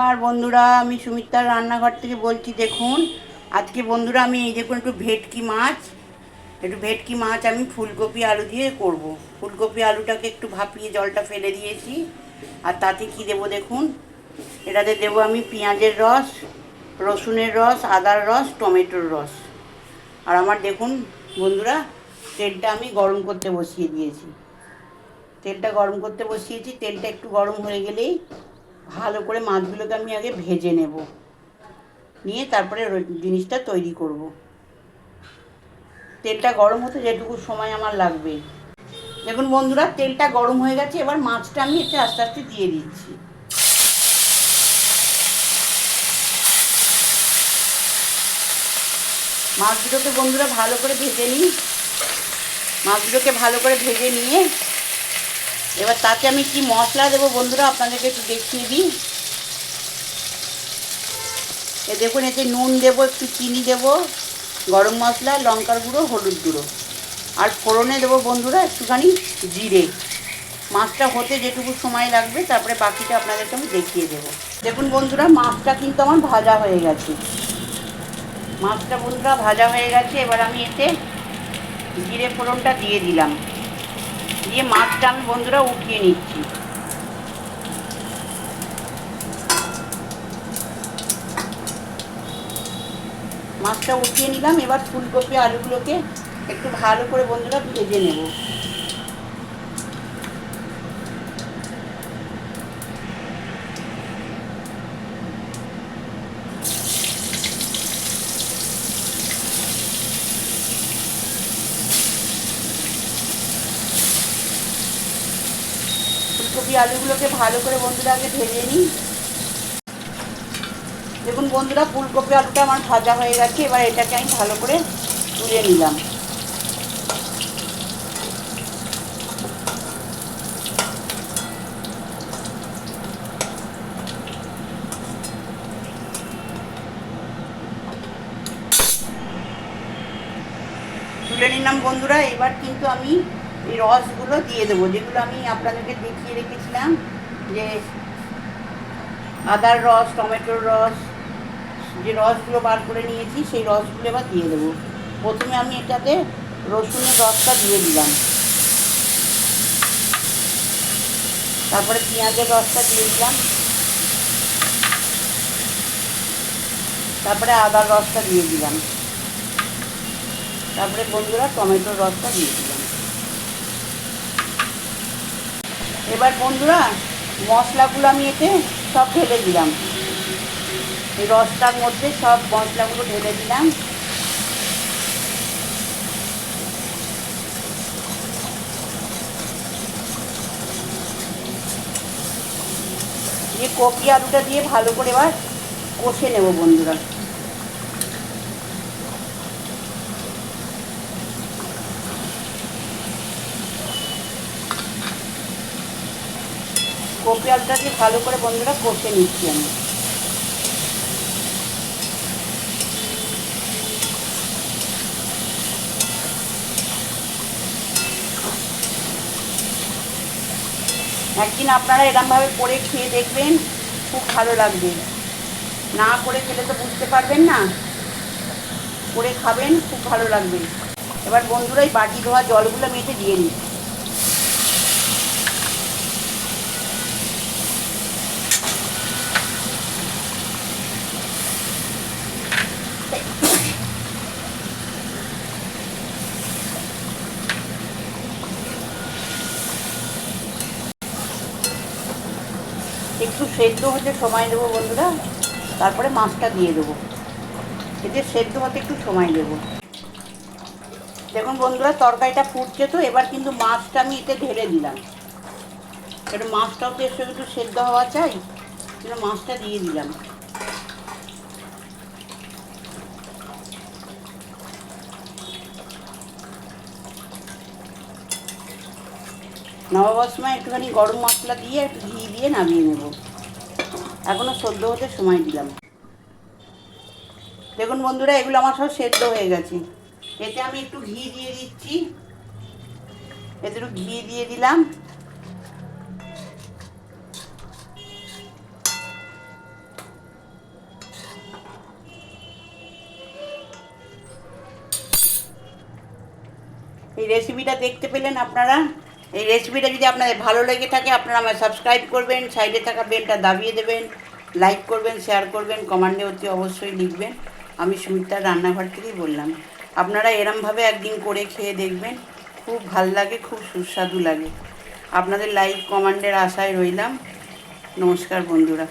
আর বন্ধুরা, আমি সুমিত্রার রান্নাঘর থেকে বলছি। দেখুন, আজকে বন্ধুরা আমি এই দেখুন একটু ভেটকি মাছ আমি ফুলকপি আলু দিয়ে করব। ফুলকপি আলুটাকে একটু ভাপিয়ে জলটা ফেলে দিয়েছি। আর তাতে কি দেবো দেখুন, এটাতে দেবো আমি পেঁয়াজের রস, রসুনের রস, আদার রস, টমেটোর রস। আর আমার দেখুন বন্ধুরা, তেলটা আমি গরম করতে বসিয়ে দিয়েছি। তেলটা একটু গরম হয়ে গেলেই ভালো করে মাছগুলোকে আমি আগে ভেজে নেব, নিয়ে তারপরে জিনিসটা তৈরি করব। তেলটা গরম হতে যেটুকু সময় আমার লাগবে। দেখুন বন্ধুরা, তেলটা গরম হয়ে গেছে। এবার মাছটা আমি এতে আস্তে আস্তে দিয়ে দিচ্ছি। মাছগুলোকে বন্ধুরা ভালো করে ভেজে নিই। মাছগুলোকে ভালো করে ভেজে নিয়ে এবার তাতে আমি কি মশলা দেবো বন্ধুরা আপনাদেরকে একটু দেখিয়ে দিই। দেখুন, এতে নুন দেবো, একটু চিনি দেবো, গরম মশলা, লঙ্কার গুঁড়ো, হলুদ গুঁড়ো, আর ফোড়নে দেবো বন্ধুরা একটুখানি জিরে। মাছটা হতে যেটুকু সময় লাগবে, তারপরে বাকিটা আপনাদেরকে আমি দেখিয়ে দেবো। দেখুন বন্ধুরা, মাছটা কিন্তু আমার ভাজা হয়ে গেছে। এবার আমি এতে জিরে ফোড়নটা দিয়ে দিলাম, দিয়ে মাছটা আমি বন্ধুরা উঠিয়ে নিচ্ছি। মাছটা উঠিয়ে নিলাম। এবার ফুলকপি আলুগুলোকে একটু ভালো করে বন্ধুরা ভেজে নেব। ফুলকপি আলুগুলোকে ভালো করে বন্ধুরা আগে ভেজে নিই। দেখুন বন্ধুরা, ফুলকপি আলুটা আমার ভাজা হয়ে গেছে। এবার এটাকে আমি ভালো করে তুলে নিলাম। বন্ধুরা, এবার কিন্তু আমি এই রসগুলো দিয়ে দেবো, যেগুলো আমি আপনাদেরকে দেখিয়ে রেখেছিলাম, যে আদার রস, টমেটোর রস, যে রসগুলো বার করে নিয়েছি সেই রসগুলো এবার দিয়ে দেবো। প্রথমে আমি এটাতে রসুনের রসটা দিয়ে দিলাম, তারপরে পেঁয়াজের রসটা দিয়ে দিলাম, তারপরে আদার রসটা দিয়ে দিলাম, তারপরে বন্ধুরা টমেটোর রসটা দিয়ে দিলাম। এবার বন্ধুরা মশলাগুলো আমি এতে সব ঢেলে দিলাম। এই রসটার মধ্যে সব মশলাগুলো ঢেলে দিলাম। দিয়ে কপি আলুটা দিয়ে ভালো করে এবার কষে নেব বন্ধুরা। কপি আলুটা দিয়ে ভালো করে বন্ধুরা কষে নিচ্ছি আমি। একদিন আপনারা এরকমভাবে করে খেয়ে দেখবেন, খুব ভালো লাগবে। না করে খেলে তো বুঝতে পারবেন না, করে খাবেন, খুব ভালো লাগবে। এবার বন্ধুরা এই বাটি ধোয়া জলগুলো মেখে দিয়ে দিচ্ছি। একটু সেদ্ধ হতে সময় দেবো বন্ধুরা, তারপরে মাছটা দিয়ে দেবো। এতে সেদ্ধ হতে একটু সময় দেবো। দেখুন বন্ধুরা, তরকারিটা ফুটছে, তো এবার কিন্তু মাছটা আমি এতে ঢেলে দিলাম। একটু মাছটাও তো একটু সেদ্ধ হওয়া চাই, মাছটা দিয়ে দিলাম। নামাবার সময় একটুখানি গরম মশলা দিয়ে একটু ঘি দিয়ে নামিয়ে নেব। এখনও সেদ্ধ হতে সময় দিলাম। দেখুন বন্ধুরা, এগুলো আমার সব সেদ্ধ হয়ে গেছে। এতে আমি একটু ঘি দিয়ে দিচ্ছি। এতে একটু ঘি দিয়ে দিলাম। এই রেসিপিটা দেখতে পেলেন আপনারা। এই রেসিপিটা যদি আপনাদের ভালো লেগে থাকে আপনারা আমায় সাবস্ক্রাইব করবেন, সাইডে থাকা বেলটা দাবিয়ে দেবেন, লাইক করবেন, শেয়ার করবেন, কমেন্টে অতি অবশ্যই লিখবেন। আমি সুমিত্রার রান্নাঘর থেকেই বললাম। আপনারা এরমভাবে একদিন করে খেয়ে দেখবেন, খুব ভাল লাগে, খুব সুস্বাদু লাগে। আপনাদের লাইক কমেন্টের আশায় রইলাম। নমস্কার বন্ধুরা।